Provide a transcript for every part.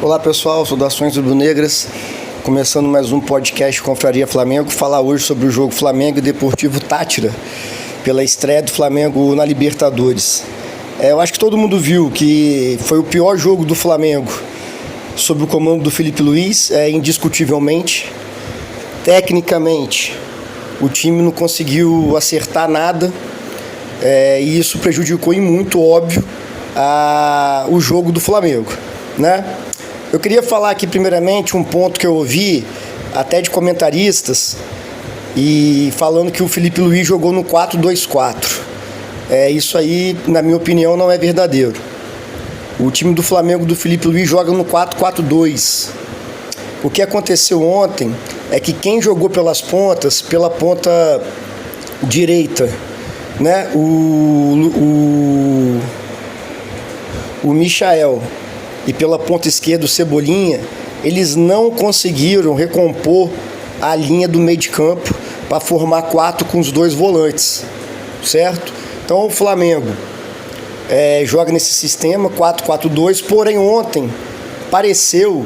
Olá pessoal, saudações rubro-negras, começando mais um podcast Confraria Flamengo, falar hoje sobre o jogo Flamengo e Deportivo Táchira, pela estreia do Flamengo na Libertadores. Eu acho que todo mundo viu que foi o pior jogo do Flamengo sob o comando do Felipe Luiz, indiscutivelmente. Tecnicamente, o time não conseguiu acertar nada, e isso prejudicou em muito, óbvio, o jogo do Flamengo, né? Eu queria falar aqui primeiramente um ponto que eu ouvi até de comentaristas e falando que o Felipe Luiz jogou no 4-2-4. Isso aí, na minha opinião, não é verdadeiro. O time do Flamengo do Felipe Luiz joga no 4-4-2. O que aconteceu ontem é que quem jogou pelas pontas, pela ponta direita, né, o Michael, e pela ponta esquerda o Cebolinha, eles não conseguiram recompor a linha do meio de campo para formar 4 com os 2 volantes, certo? Então o Flamengo joga nesse sistema 4-4-2, porém ontem pareceu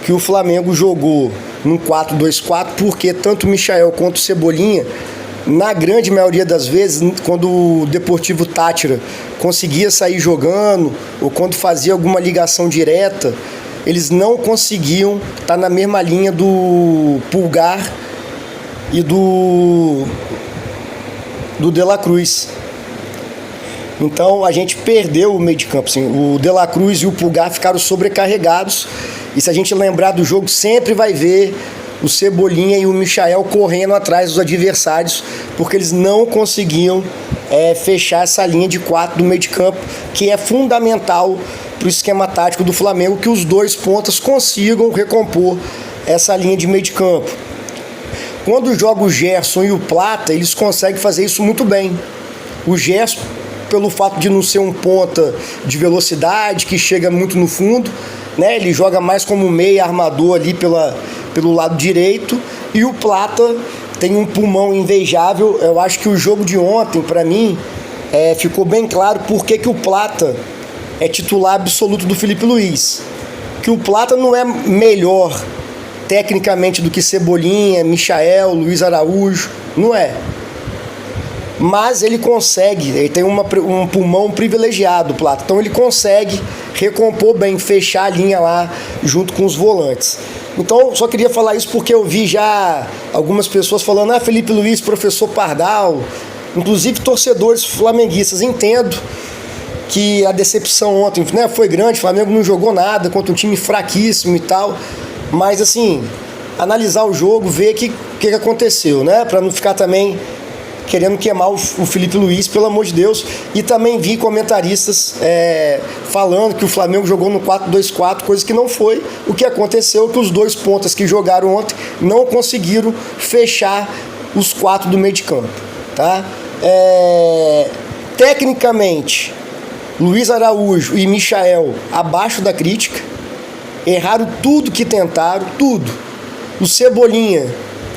que o Flamengo jogou num 4-2-4 porque tanto o Michael quanto o Cebolinha, na grande maioria das vezes, quando o Deportivo Táchira conseguia sair jogando ou quando fazia alguma ligação direta, eles não conseguiam estar na mesma linha do Pulgar e do De La Cruz. Então a gente perdeu o meio de campo, assim. O De La Cruz e o Pulgar ficaram sobrecarregados, e se a gente lembrar do jogo, sempre vai ver o Cebolinha e o Michael correndo atrás dos adversários, porque eles não conseguiam fechar essa linha de 4 do meio de campo, que é fundamental para o esquema tático do Flamengo, que os 2 pontas consigam recompor essa linha de meio de campo. Quando joga o Gerson e o Plata, eles conseguem fazer isso muito bem. O Gerson, pelo fato de não ser um ponta de velocidade, que chega muito no fundo, né, ele joga mais como meia armador ali pelo lado direito, e o Plata tem um pulmão invejável. Eu acho que o jogo de ontem, para mim, ficou bem claro porque que o Plata é titular absoluto do Felipe Luiz. Que o Plata não é melhor tecnicamente do que Cebolinha, Michael, Luiz Araújo, não é. Mas ele consegue, ele tem um pulmão privilegiado, o Plata, então ele consegue recompor bem, fechar a linha lá junto com os volantes. Então, só queria falar isso porque eu vi já algumas pessoas falando: Felipe Luiz, professor Pardal, inclusive torcedores flamenguistas. Entendo que a decepção ontem, né, foi grande, o Flamengo não jogou nada contra um time fraquíssimo e tal, mas assim, analisar o jogo, ver o que aconteceu, né, para não ficar também querendo queimar o Felipe Luiz, pelo amor de Deus. E também vi comentaristas falando que o Flamengo jogou no 4-2-4, coisa que não foi. O que aconteceu é que os 2 pontas que jogaram ontem não conseguiram fechar os 4 do meio de campo, tá? Tecnicamente, Luiz Araújo e Michael abaixo da crítica, erraram tudo que tentaram, tudo. O Cebolinha,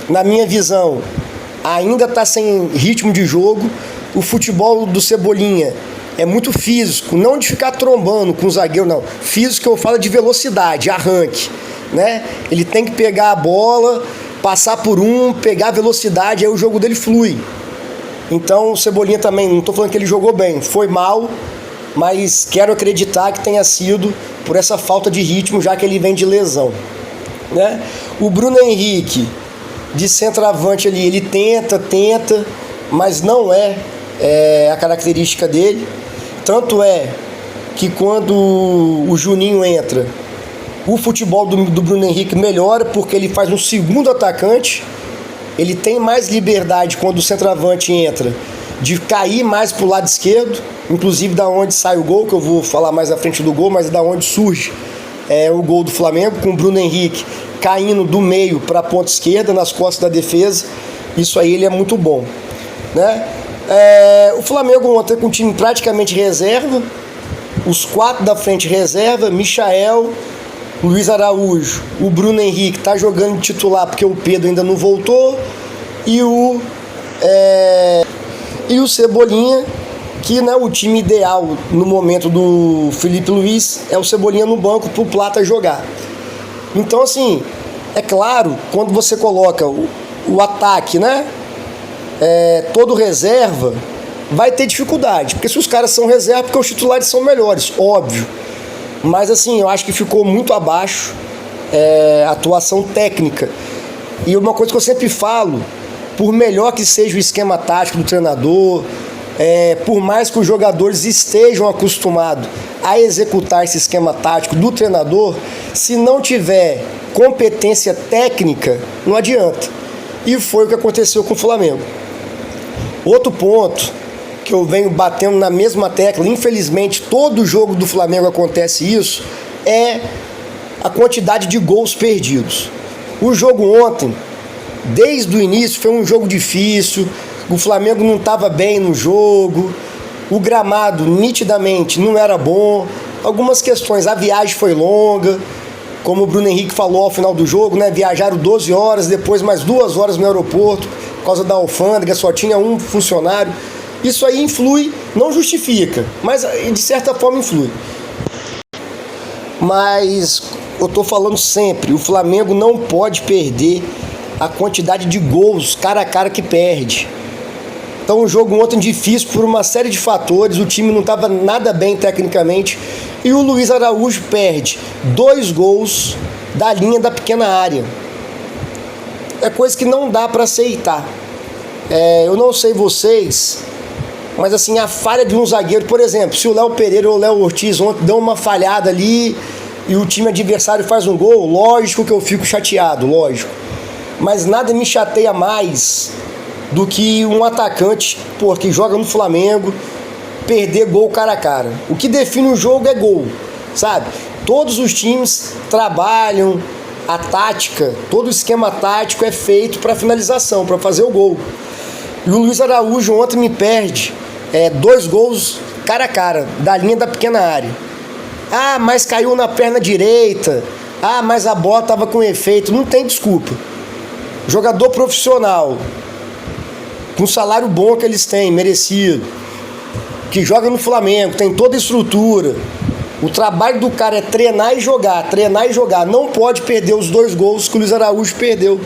na minha visão, ainda está sem ritmo de jogo. O futebol do Cebolinha é muito físico, não de ficar trombando com o zagueiro, não. Físico que eu falo de velocidade, arranque, né? Ele tem que pegar a bola, passar por pegar a velocidade, aí o jogo dele flui. Então o Cebolinha também, não estou falando que ele jogou bem, foi mal, mas quero acreditar que tenha sido por essa falta de ritmo, já que ele vem de lesão, né? O Bruno Henrique, de centroavante ali, ele tenta, mas não é a característica dele. Tanto é que quando o Juninho entra, o futebol do Bruno Henrique melhora, porque ele faz um segundo atacante, ele tem mais liberdade quando o centroavante entra, de cair mais para o lado esquerdo, inclusive da onde sai o gol, que eu vou falar mais à frente do gol, mas é da onde surge o gol do Flamengo, com o Bruno Henrique caindo do meio para a ponta esquerda, nas costas da defesa. Isso aí ele é muito bom, né? O Flamengo ontem com o time praticamente reserva, os 4 da frente reserva, Michael, Luiz Araújo, o Bruno Henrique está jogando de titular porque o Pedro ainda não voltou, e o Cebolinha, que, né, o time ideal no momento do Felipe Luiz é o Cebolinha no banco para o Plata jogar. Então, assim, é claro, quando você coloca o ataque, né, todo reserva, vai ter dificuldade, porque se os caras são reserva, porque os titulares são melhores, óbvio. Mas, assim, eu acho que ficou muito abaixo a atuação técnica. E uma coisa que eu sempre falo, por melhor que seja o esquema tático do treinador, por mais que os jogadores estejam acostumados a executar esse esquema tático do treinador, se não tiver competência técnica, não adianta. E foi o que aconteceu com o Flamengo. Outro ponto que eu venho batendo na mesma tecla, infelizmente todo jogo do Flamengo acontece isso, é a quantidade de gols perdidos. O jogo ontem, desde o início, foi um jogo difícil, o Flamengo não estava bem no jogo, o gramado nitidamente não era bom, algumas questões, a viagem foi longa, como o Bruno Henrique falou ao final do jogo, né? Viajaram 12 horas, depois mais 2 horas no aeroporto, por causa da alfândega, só tinha um funcionário. Isso aí influi, não justifica, mas de certa forma influi. Mas eu tô falando sempre, o Flamengo não pode perder a quantidade de gols cara a cara que perde. Então o jogo ontem difícil por uma série de fatores, o time não estava nada bem tecnicamente e o Luiz Araújo perde 2 gols da linha da pequena área. É coisa que não dá para aceitar. Eu não sei vocês, mas assim, a falha de um zagueiro, por exemplo, se o Léo Pereira ou o Léo Ortiz ontem dão uma falhada ali e o time adversário faz um gol, lógico que eu fico chateado, lógico. Mas nada me chateia mais do que um atacante, que joga no Flamengo, perder gol cara a cara. O que define o jogo é gol, sabe? Todos os times trabalham, a tática, todo o esquema tático é feito para finalização, para fazer o gol. E o Luiz Araújo ontem me perde 2 gols cara a cara, da linha da pequena área. Ah, mas caiu na perna direita. Ah, mas a bola estava com efeito. Não tem desculpa. Jogador profissional, com o salário bom que eles têm, merecido, que joga no Flamengo, tem toda a estrutura. O trabalho do cara é treinar e jogar, treinar e jogar. Não pode perder os 2 gols que o Luiz Araújo perdeu.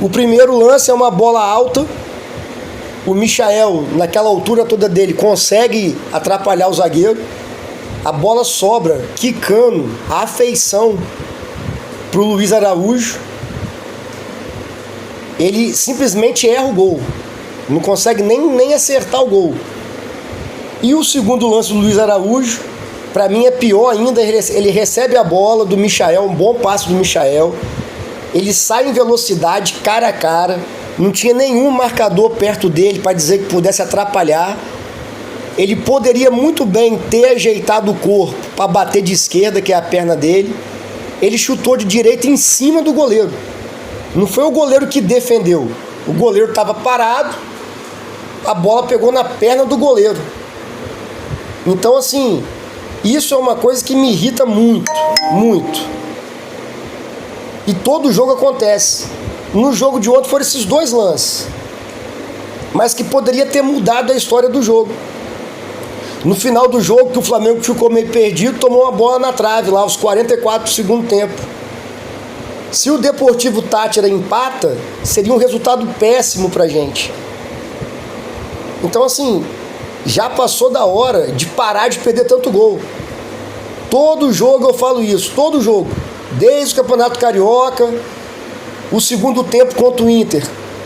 O primeiro lance é uma bola alta. O Michael, naquela altura toda dele, consegue atrapalhar o zagueiro. A bola sobra, quicando, a afeição para o Luiz Araújo. Ele simplesmente erra o gol. Não consegue nem acertar o gol. E o segundo lance do Luiz Araújo, para mim é pior ainda. Ele recebe a bola do Michael, um bom passe do Michael. Ele sai em velocidade, cara a cara. Não tinha nenhum marcador perto dele para dizer que pudesse atrapalhar. Ele poderia muito bem ter ajeitado o corpo para bater de esquerda, que é a perna dele. Ele chutou de direita em cima do goleiro. Não foi o goleiro que defendeu. O goleiro estava parado, a bola pegou na perna do goleiro. Então, assim, isso é uma coisa que me irrita muito, muito. E todo jogo acontece. No jogo de ontem foram esses 2 lances, mas que poderia ter mudado a história do jogo. No final do jogo, que o Flamengo ficou meio perdido, tomou uma bola na trave lá, aos 44 do segundo tempo. Se o Deportivo Táchira empata, seria um resultado péssimo pra gente. Então, assim, já passou da hora de parar de perder tanto gol. Todo jogo eu falo isso, todo jogo. Desde o Campeonato Carioca, o segundo tempo contra o Inter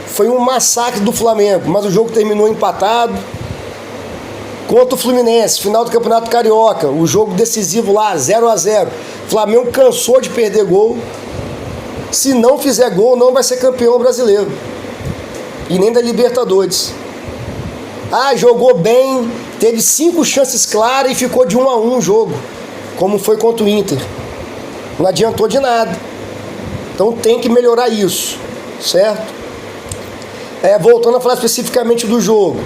foi um massacre do Flamengo, mas o jogo terminou empatado. Contra o Fluminense, final do Campeonato Carioca, o jogo decisivo lá, 0-0. O Flamengo cansou de perder gol. Se não fizer gol, não vai ser campeão brasileiro. E nem da Libertadores. Ah, jogou bem, teve 5 chances claras e ficou de 1-1 o jogo, como foi contra o Inter. Não adiantou de nada. Então tem que melhorar isso, certo? Voltando a falar especificamente do jogo.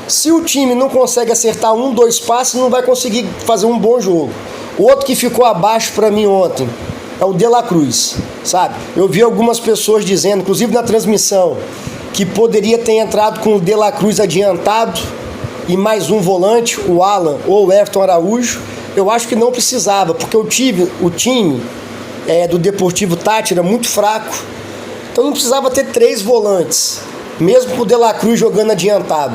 Se o time não consegue acertar 1, 2 passes, não vai conseguir fazer um bom jogo. O outro que ficou abaixo para mim ontem é o De La Cruz, sabe? Eu vi algumas pessoas dizendo, inclusive na transmissão, que poderia ter entrado com o De La Cruz adiantado e mais um volante, o Alan ou o Everton Araújo, eu acho que não precisava, porque o time do Deportivo Táchira muito fraco, então não precisava ter 3 volantes, mesmo com o De La Cruz jogando adiantado.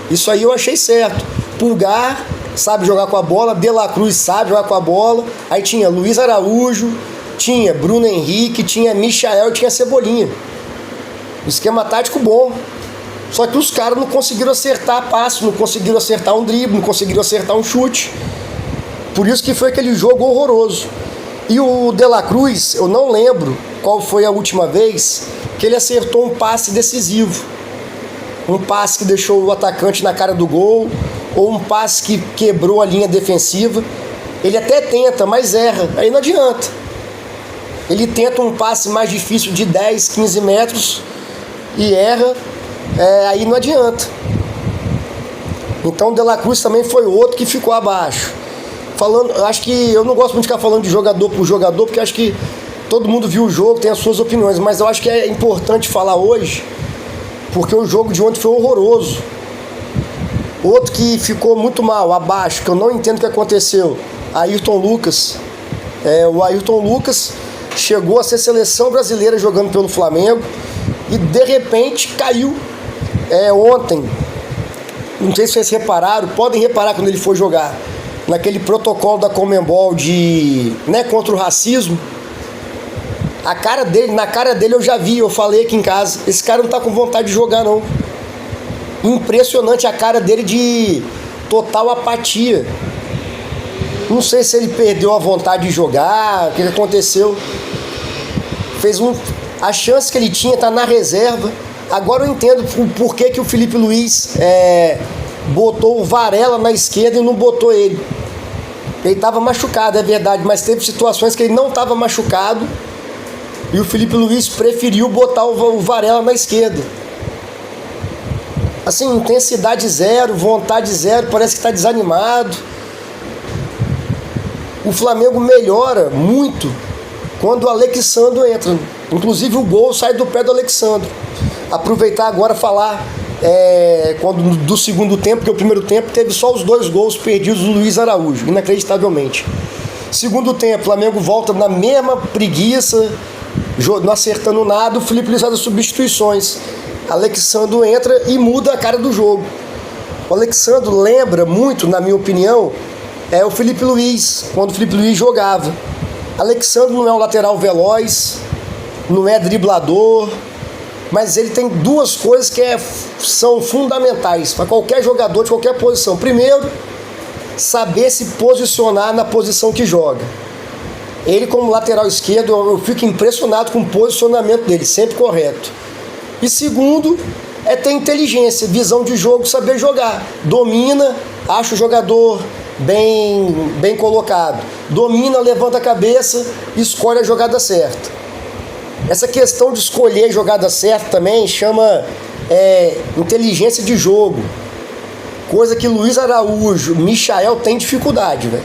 Isso aí eu achei certo. Pulgar sabe jogar com a bola, De La Cruz sabe jogar com a bola, aí tinha Luiz Araújo, tinha Bruno Henrique, tinha Michael e tinha Cebolinha. Esquema tático bom. Só que os caras não conseguiram acertar passe, não conseguiram acertar um drible, não conseguiram acertar um chute. Por isso que foi aquele jogo horroroso. E o De La Cruz, eu não lembro qual foi a última vez que ele acertou um passe decisivo. Um passe que deixou o atacante na cara do gol, ou um passe que quebrou a linha defensiva. Ele até tenta, mas erra, aí não adianta. Ele tenta um passe mais difícil de 10, 15 metros e erra, aí não adianta. Então o De La Cruz também foi outro que ficou abaixo. Acho que eu não gosto muito de ficar falando de jogador por jogador, porque acho que todo mundo viu o jogo, tem as suas opiniões, mas eu acho que é importante falar hoje, porque o jogo de ontem foi horroroso. Outro que ficou muito mal, abaixo, que eu não entendo o que aconteceu, Ayrton Lucas. O Ayrton Lucas chegou a ser seleção brasileira jogando pelo Flamengo e de repente caiu ontem. Não sei se vocês repararam, podem reparar quando ele for jogar naquele protocolo da Conmebol contra o racismo. Na cara dele eu já vi, eu falei aqui em casa, esse cara não tá com vontade de jogar não. Impressionante a cara dele de total apatia. Não sei se ele perdeu a vontade de jogar, o que aconteceu. A chance que ele tinha tá na reserva. Agora eu entendo por que o Felipe Luiz botou o Varela na esquerda e não botou ele. Ele estava machucado, é verdade, mas teve situações que ele não estava machucado e o Felipe Luiz preferiu botar o Varela na esquerda. Assim, intensidade zero, vontade zero, parece que está desanimado. O Flamengo melhora muito quando o Alexandro entra. Inclusive o gol sai do pé do Alexandro. Aproveitar agora falar do segundo tempo, porque o primeiro tempo teve só os 2 gols perdidos do Luiz Araújo, inacreditavelmente. Segundo tempo, o Flamengo volta na mesma preguiça, não acertando nada, o Felipe Luiz faz as substituições. Alexandro entra e muda a cara do jogo. O Alexandro lembra muito, na minha opinião, o Felipe Luiz, quando o Felipe Luiz jogava. Alexandro não é um lateral veloz, não é driblador, mas ele tem 2 coisas que são fundamentais para qualquer jogador de qualquer posição. Primeiro, saber se posicionar na posição que joga. Ele, como lateral esquerdo, eu fico impressionado com o posicionamento dele, sempre correto. E segundo, ter inteligência, visão de jogo, saber jogar. Domina, acha o jogador bem colocado. Domina, levanta a cabeça, escolhe a jogada certa. Essa questão de escolher a jogada certa também chama inteligência de jogo. Coisa que Luiz Araújo, Michael tem dificuldade, velho,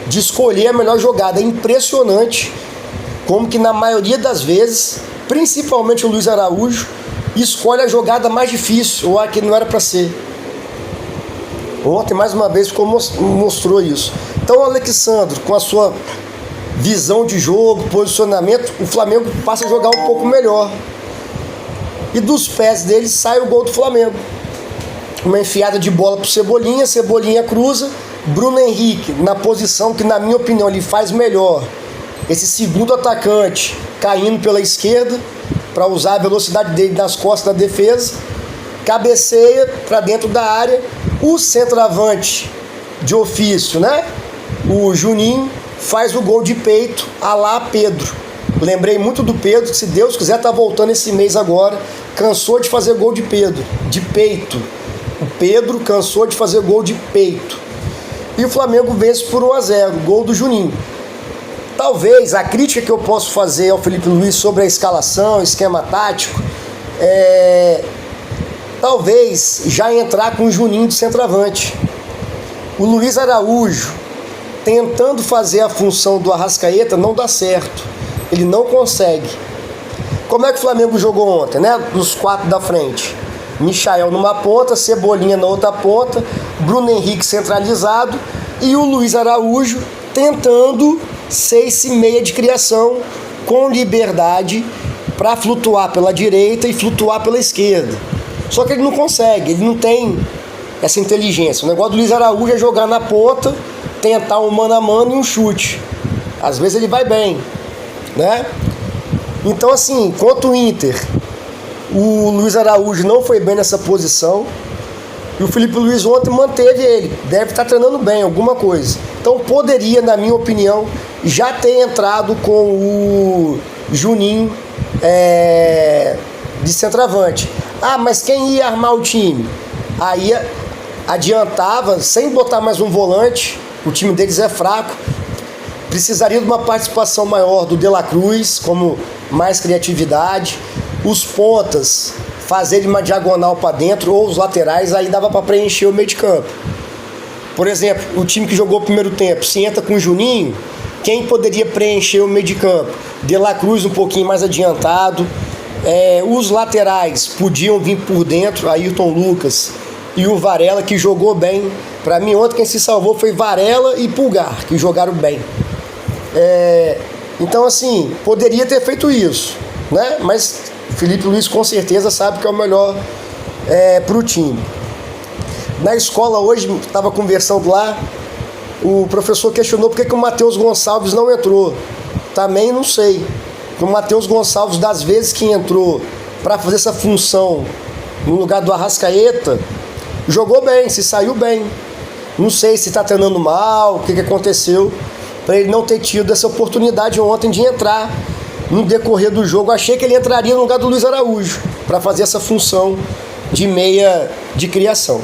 de escolher a melhor jogada. É impressionante como que na maioria das vezes, principalmente o Luiz Araújo, escolhe a jogada mais difícil, ou a que não era para ser. Ontem, mais uma vez, mostrou isso. Então o Alexandre, com a sua visão de jogo, posicionamento, o Flamengo passa a jogar um pouco melhor. E dos pés dele sai o gol do Flamengo. Uma enfiada de bola pro Cebolinha, Cebolinha cruza, Bruno Henrique, na posição que, na minha opinião, ele faz melhor. Esse segundo atacante caindo pela esquerda, para usar a velocidade dele nas costas da defesa, cabeceia para dentro da área, o centroavante de ofício, o Juninho, faz o gol de peito, a lá Pedro. Lembrei muito do Pedro, que se Deus quiser tá voltando esse mês agora, cansou de fazer gol de peito. O Pedro cansou de fazer gol de peito. E o Flamengo vence por 1-0, gol do Juninho. Talvez a crítica que eu posso fazer ao Felipe Luiz sobre a escalação, esquema tático, talvez já entrar com o Juninho de centroavante. O Luiz Araújo, tentando fazer a função do Arrascaeta, não dá certo. Ele não consegue. Como é que o Flamengo jogou ontem, dos 4 da frente? Michael numa ponta, Cebolinha na outra ponta, Bruno Henrique centralizado e o Luiz Araújo tentando ser esse meia de criação com liberdade para flutuar pela direita e flutuar pela esquerda. Só que ele não consegue, ele não tem essa inteligência. O negócio do Luiz Araújo é jogar na ponta, tentar um mano a mano e um chute. Às vezes ele vai bem, né? Então, assim, quanto o Inter, o Luiz Araújo não foi bem nessa posição e o Felipe Luiz ontem manteve ele. Deve estar treinando bem, alguma coisa. Então poderia, na minha opinião, já ter entrado com o Juninho de centroavante. Ah, mas quem ia armar o time? Aí adiantava, sem botar mais um volante, o time deles é fraco, precisaria de uma participação maior do De La Cruz, como mais criatividade, os pontas fazerem uma diagonal para dentro, ou os laterais, aí dava para preencher o meio de campo. Por exemplo, o time que jogou o primeiro tempo, se entra com o Juninho, quem poderia preencher o meio de campo? De La Cruz um pouquinho mais adiantado, os laterais podiam vir por dentro, Ayrton Lucas e o Varela, que jogou bem. Para mim ontem quem se salvou foi Varela e Pulgar, que jogaram bem. Então assim, poderia ter feito isso, né? Mas Felipe Luiz com certeza sabe que é o melhor para o time. Na escola hoje, estava conversando lá, o professor questionou por que o Matheus Gonçalves não entrou. Também não sei. O Matheus Gonçalves, das vezes que entrou para fazer essa função no lugar do Arrascaeta, jogou bem, se saiu bem. Não sei se está treinando mal, o que aconteceu para ele não ter tido essa oportunidade ontem de entrar no decorrer do jogo. Achei que ele entraria no lugar do Luiz Araújo para fazer essa função de meia de criação.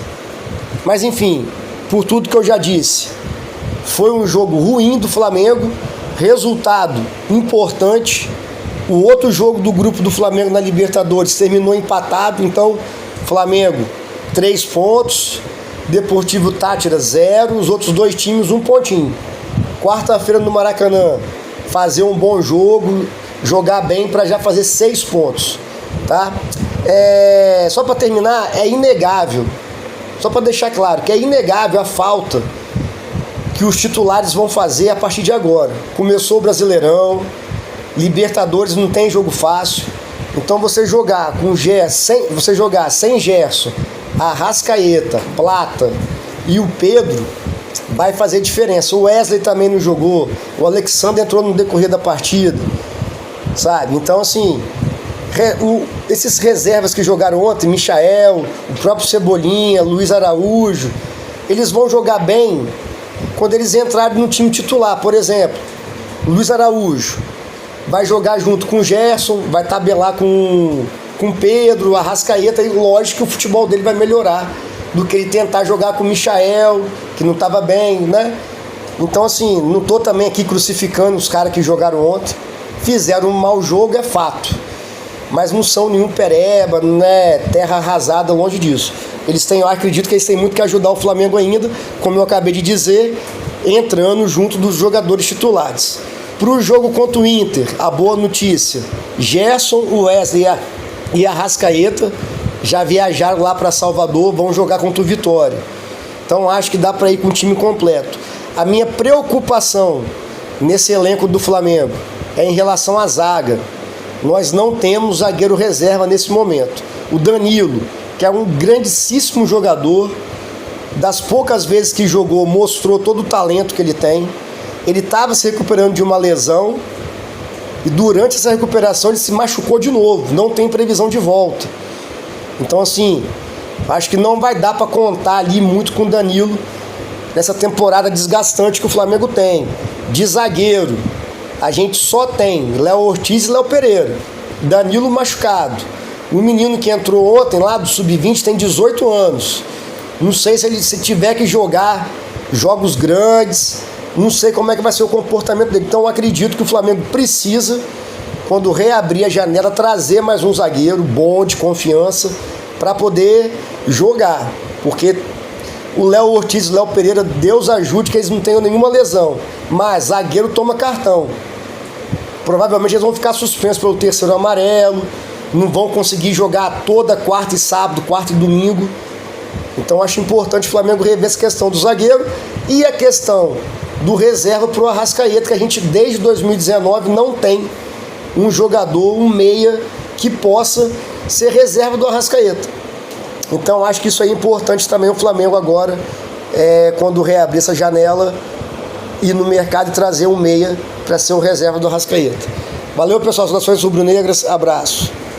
Mas enfim, por tudo que eu já disse, foi um jogo ruim do Flamengo, resultado importante. O outro jogo do grupo do Flamengo na Libertadores terminou empatado, então Flamengo 3 pontos, Deportivo Táchira 0, os outros 2 times 1 pontinho. Quarta-feira no Maracanã, fazer um bom jogo, jogar bem para já fazer 6 pontos, tá? Só para terminar, é inegável, só para deixar claro que é inegável a falta que os titulares vão fazer a partir de agora. Começou o Brasileirão, Libertadores não tem jogo fácil, então você jogar sem Gerson, Arrascaeta, Plata e o Pedro vai fazer diferença. O Wesley também não jogou, o Alexandre entrou no decorrer da partida, sabe? Então assim, esses reservas que jogaram ontem, Michael, o próprio Cebolinha, Luiz Araújo, eles vão jogar bem quando eles entrarem no time titular. Por exemplo, Luiz Araújo vai jogar junto com o Gerson, vai tabelar com o Pedro, Arrascaeta, e lógico que o futebol dele vai melhorar do que ele tentar jogar com o Michael, que não estava bem, né? Então assim, não estou também aqui crucificando os caras que jogaram ontem, fizeram um mau jogo, é fato, mas não são nenhum pereba, né? Terra arrasada, longe disso. Eu acredito que eles têm muito que ajudar o Flamengo ainda, como eu acabei de dizer, entrando junto dos jogadores titulares. Para o jogo contra o Inter, a boa notícia: Gerson, Wesley e Arrascaeta já viajaram lá para Salvador, vão jogar contra o Vitória. Então acho que dá para ir com o time completo. A minha preocupação nesse elenco do Flamengo é em relação à zaga. Nós não temos zagueiro reserva nesse momento. O Danilo, que é um grandíssimo jogador, das poucas vezes que jogou, mostrou todo o talento que ele tem. Ele estava se recuperando de uma lesão e durante essa recuperação ele se machucou de novo, não tem previsão de volta. Então assim, acho que não vai dar para contar ali muito com o Danilo nessa temporada desgastante que o Flamengo tem. De zagueiro, a gente só tem Léo Ortiz e Léo Pereira. Danilo machucado. O menino que entrou ontem lá do Sub-20 tem 18 anos. Não sei se ele tiver que jogar jogos grandes, não sei como é que vai ser o comportamento dele. Então eu acredito que o Flamengo precisa, quando reabrir a janela, trazer mais um zagueiro bom, de confiança, para poder jogar. Porque o Léo Ortiz e o Léo Pereira, Deus ajude que eles não tenham nenhuma lesão, mas zagueiro toma cartão. Provavelmente eles vão ficar suspensos pelo 3º amarelo, não vão conseguir jogar toda quarta e sábado, quarta e domingo. Então acho importante o Flamengo rever essa questão do zagueiro e a questão do reserva para o Arrascaeta, que a gente desde 2019 não tem um jogador, um meia, que possa ser reserva do Arrascaeta. Então acho que isso aí é importante também o Flamengo agora, quando reabrir essa janela, ir no mercado e trazer um meia para ser o reserva do Arrascaeta. Valeu, pessoal, saudações rubro-negras, abraço.